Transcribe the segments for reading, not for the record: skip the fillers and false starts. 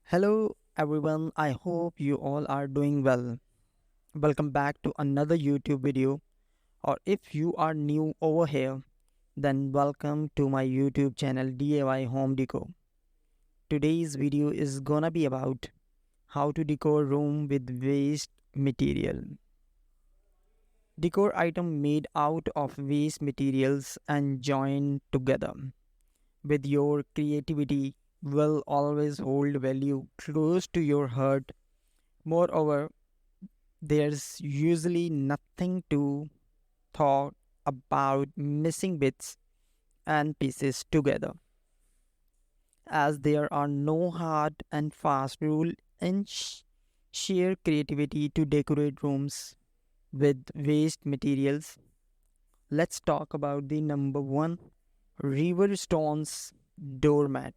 Hello everyone, I hope you all are doing well. Welcome back to another YouTube video, or if you are new over here, then welcome to my YouTube channel DIY Home Deco. Today's video is gonna be about how to decor room with waste material. Decor item made out of waste materials and joined together with your creativity will always hold value close to your heart. Moreover, there's usually nothing to thought about missing bits and pieces together, as there are no hard and fast rule and sheer creativity to decorate rooms with waste materials. Let's talk about the number one, river stones doormat.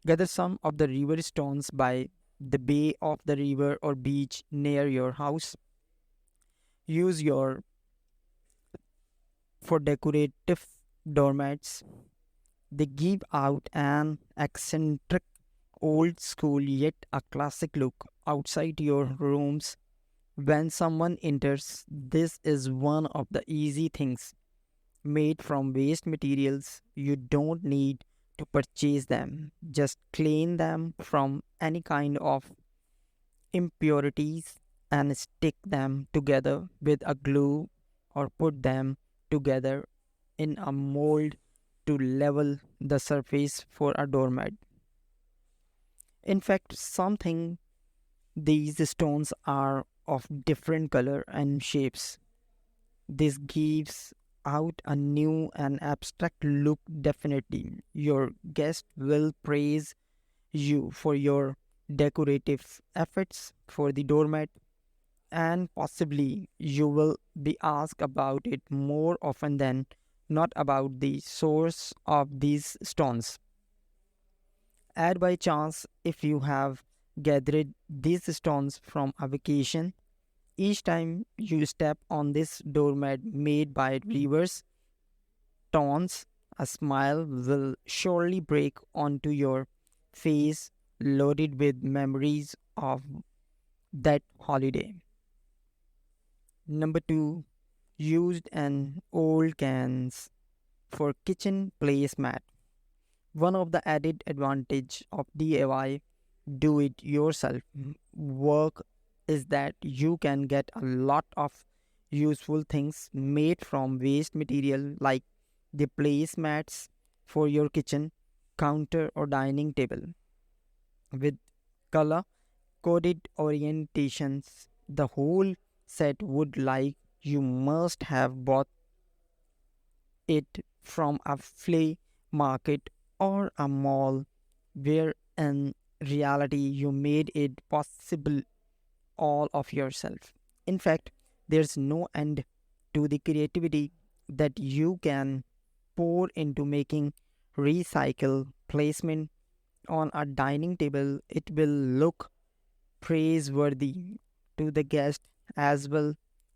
Gather some of the river stones by the bay of the river or beach near your house. Use your for decorative doormats. They give out an eccentric, old school yet a classic look outside your rooms. When someone enters, this is one of the easy things made from waste materials. You don't need to purchase them, just clean them from any kind of impurities and stick them together with a glue or put them together in a mold to level the surface for a doormat. In fact, something these stones are of different color and shapes. This gives out a new and abstract look. Definitely, your guest will praise you for your decorative efforts for the doormat, and possibly you will be asked about it more often than not about the source of these stones. Add by chance if you have gathered these stones from a vacation. Each time you step on this doormat made by rivers, stones, a smile will surely break onto your face, loaded with memories of that holiday. Number two, used and old cans for kitchen placemat. One of the added advantage of DIY do it yourself work is that you can get a lot of useful things made from waste material, like the placemats for your kitchen counter or dining table with color coded orientations. The whole set would like you must have bought it from a flea market or a mall, where in reality you made it possible all of yourself. In fact, there's no end to the creativity that you can pour into making recycle placement on a dining table. It will look praiseworthy to the guest as well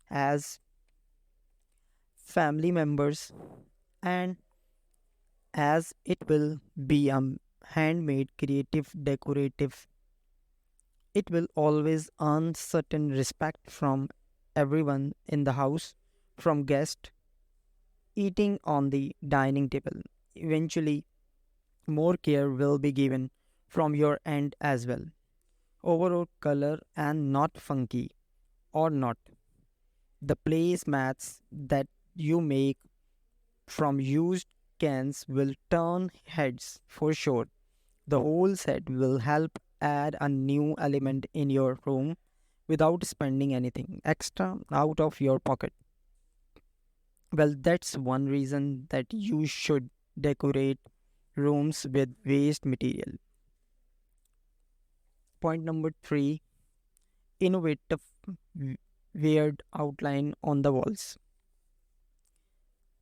as family members, and as it will be a handmade creative decorative, it will always earn certain respect from everyone in the house, from guests eating on the dining table. Eventually, more care will be given from your end as well. Overall color and not funky or not. The placemats that you make from used cans will turn heads for sure. The whole set will help add a new element in your room without spending anything extra out of your pocket. Well, that's one reason that you should decorate rooms with waste material. Point number three, innovative weird outline on the walls.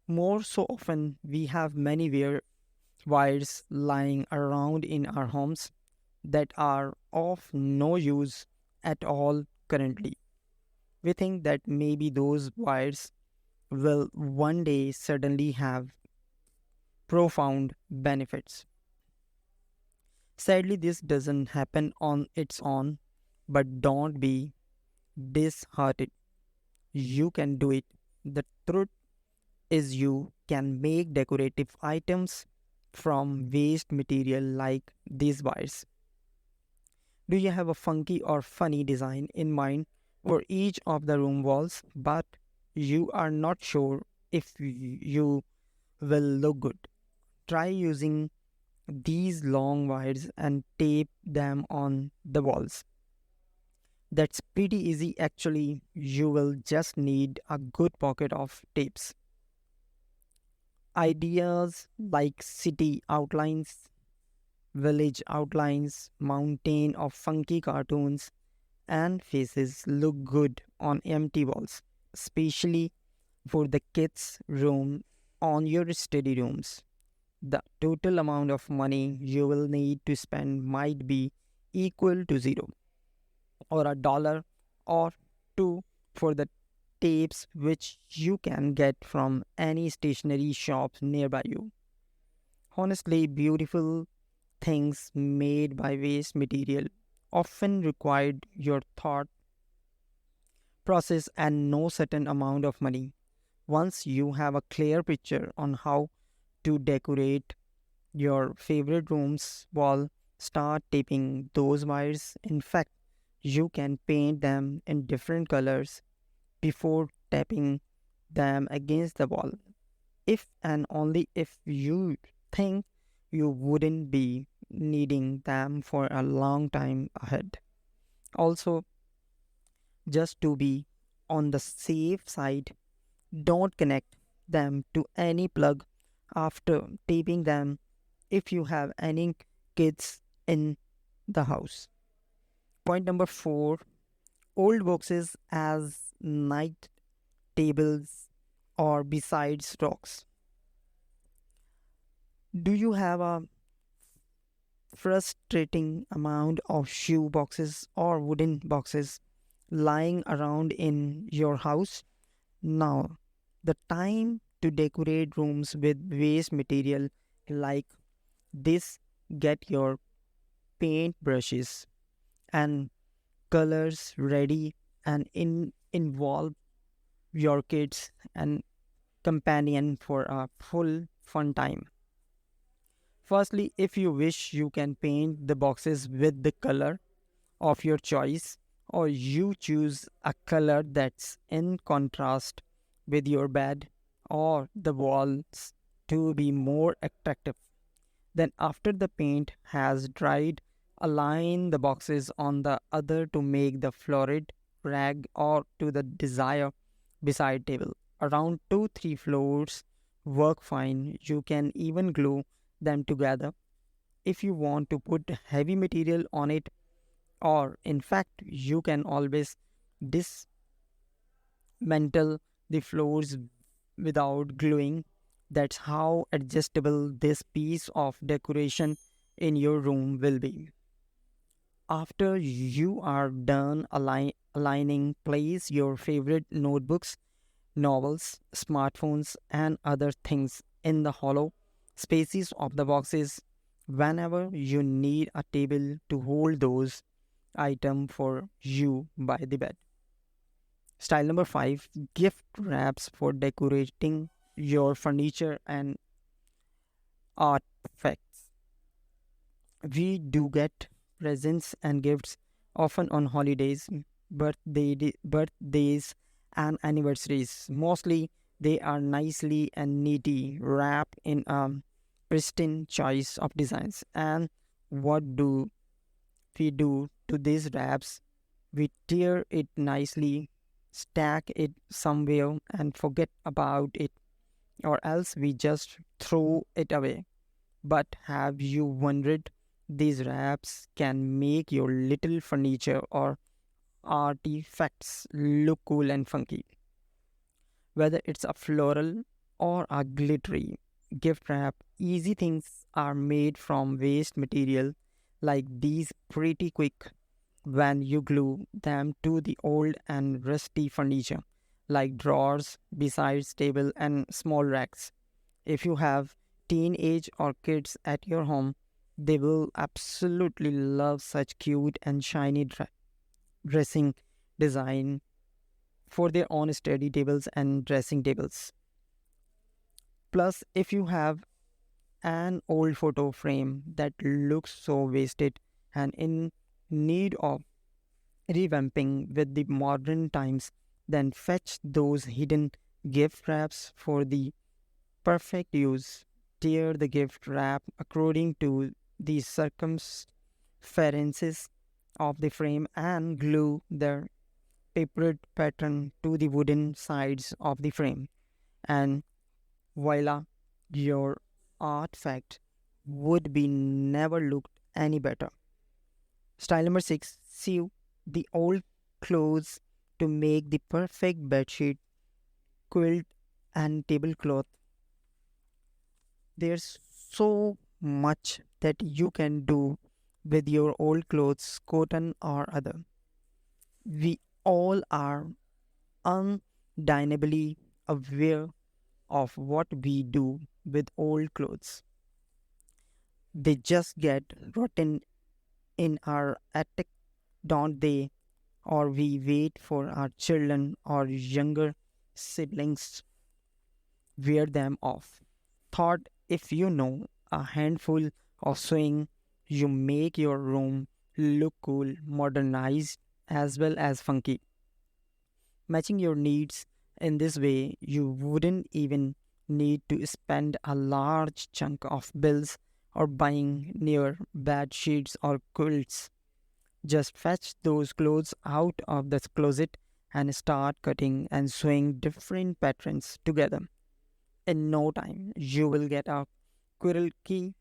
More so often, we have many weird wires lying around in our homes that are of no use at all currently. We think that maybe those wires will one day suddenly have profound benefits. Sadly, this doesn't happen on its own, but don't be disheartened. You can do it. The truth is, you can make decorative items from waste material like these wires. Do you have a funky or funny design in mind for each of the room walls, but you are not sure if you will look good? Try using these long wires and tape them on the walls. That's pretty easy actually. You will just need a good pocket of tapes. Ideas like city outlines, village outlines, mountain of funky cartoons, and faces look good on empty walls, especially for the kids' room on your study rooms. The total amount of money you will need to spend might be equal to zero, or a dollar or two for the tapes, which you can get from any stationery shop nearby you. Honestly, beautiful things made by waste material often required your thought process and no certain amount of money. Once you have a clear picture on how to decorate your favorite room's wall, start taping those wires. In fact, you can paint them in different colors before tapping them against the wall. If and only if you think you wouldn't be needing them for a long time ahead. Also, just to be on the safe side, don't connect them to any plug after taping them if you have any kids in the house. Point number 4, old boxes as night tables or besides rocks. Do you have a frustrating amount of shoe boxes or wooden boxes lying around in your house? Now, the time to decorate rooms with waste material like this. Get your paint brushes and colors ready and involve your kids and companion for a full fun time. Firstly, if you wish, you can paint the boxes with the color of your choice, or you choose a color that's in contrast with your bed or the walls to be more attractive. Then, after the paint has dried, align the boxes on the other to make the florid rag or to the desired beside table. Around 2-3 floors work fine. You can even glue them together if you want to put heavy material on it, or in fact, you can always dismantle the floors without gluing. That's how adjustable this piece of decoration in your room will be. After you are done aligning, place your favorite notebooks, novels, smartphones, and other things in the hollow spaces of the boxes. Whenever you need a table to hold those items for you by the bed. Style number 5, gift wraps for decorating your furniture and artifacts. We do get presents and gifts often on holidays, birthdays, and anniversaries. Mostly, they are nicely and neatly wrapped in a pristine choice of designs. And what do we do to these wraps? We tear it nicely, stack it somewhere, and forget about it, or else we just throw it away. But have you wondered? These wraps can make your little furniture or artifacts look cool and funky. Whether it's a floral or a glittery gift wrap, easy things are made from waste material like these pretty quick when you glue them to the old and rusty furniture like drawers, besides table and small racks. If you have teenage or kids at your home, They will absolutely love such cute and shiny dressing design for their own study tables and dressing tables. Plus, if you have an old photo frame that looks so wasted and in need of revamping with the modern times, then fetch those hidden gift wraps for the perfect use. Tear the gift wrap according to the circumferences of the frame and glue the papered pattern to the wooden sides of the frame. And voila, your artifact would be never looked any better. Style number 6, sew the old clothes to make the perfect bedsheet, quilt, and tablecloth. There's so much that you can do with your old clothes, cotton or other. We all are undeniably aware of what we do with old clothes. They just get rotten in our attic, don't they? Or we wait for our children or younger siblings wear them off. Thought if you know a handful of sewing, you make your room look cool, modernized, as well as funky. Matching your needs in this way, you wouldn't even need to spend a large chunk of bills or buying newer bed sheets or quilts. Just fetch those clothes out of the closet and start cutting and sewing different patterns together. In no time, you will get a quirl key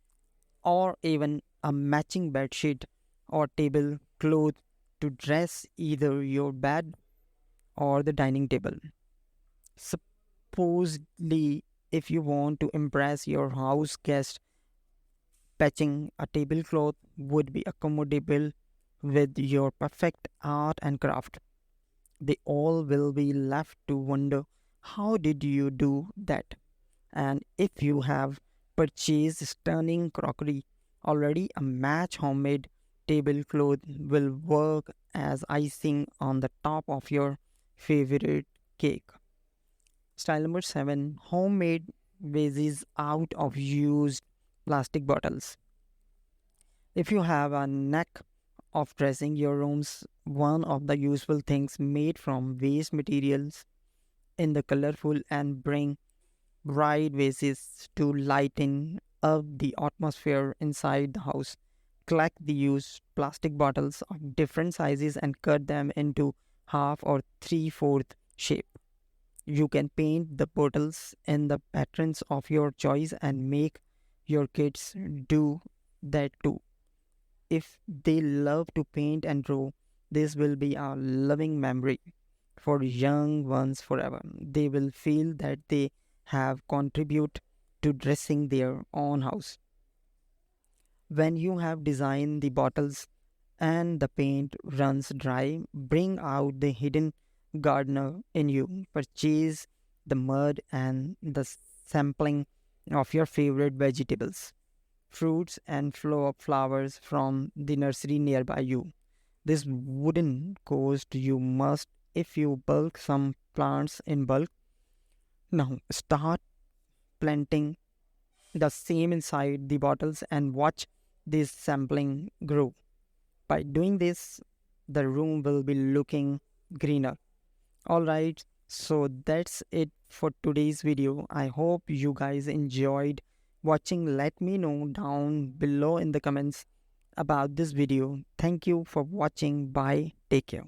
or even a matching bedsheet or tablecloth to dress either your bed or the dining table. Supposedly, if you want to impress your house guest, patching a tablecloth would be accommodable with your perfect art and craft. They all will be left to wonder how did you do that? And if you have purchased stunning crockery, already a match homemade tablecloth will work as icing on the top of your favorite cake. Style number 7, homemade vases out of used plastic bottles. If you have a knack of dressing your rooms, one of the useful things made from waste materials in the colorful and bring bright vases to lighten up the atmosphere inside the house. Collect the used plastic bottles of different sizes and cut them into half or three-fourth shape. You can paint the bottles in the patterns of your choice and make your kids do that too. If they love to paint and draw, this will be a loving memory for young ones forever. They will feel that they have contributed to dressing their own house. When you have designed the bottles and the paint runs dry, bring out the hidden gardener in you. Purchase the mud and the sampling of your favorite vegetables, fruits, and flowers from the nursery nearby you. This wouldn't cost you much if you bulk some plants in bulk. Now start planting the same inside the bottles and watch this sampling grow. By doing this, the room will be looking greener. Alright, so that's it for today's video. I hope you guys enjoyed watching. Let me know down below in the comments about this video. Thank you for watching. Bye. Take care.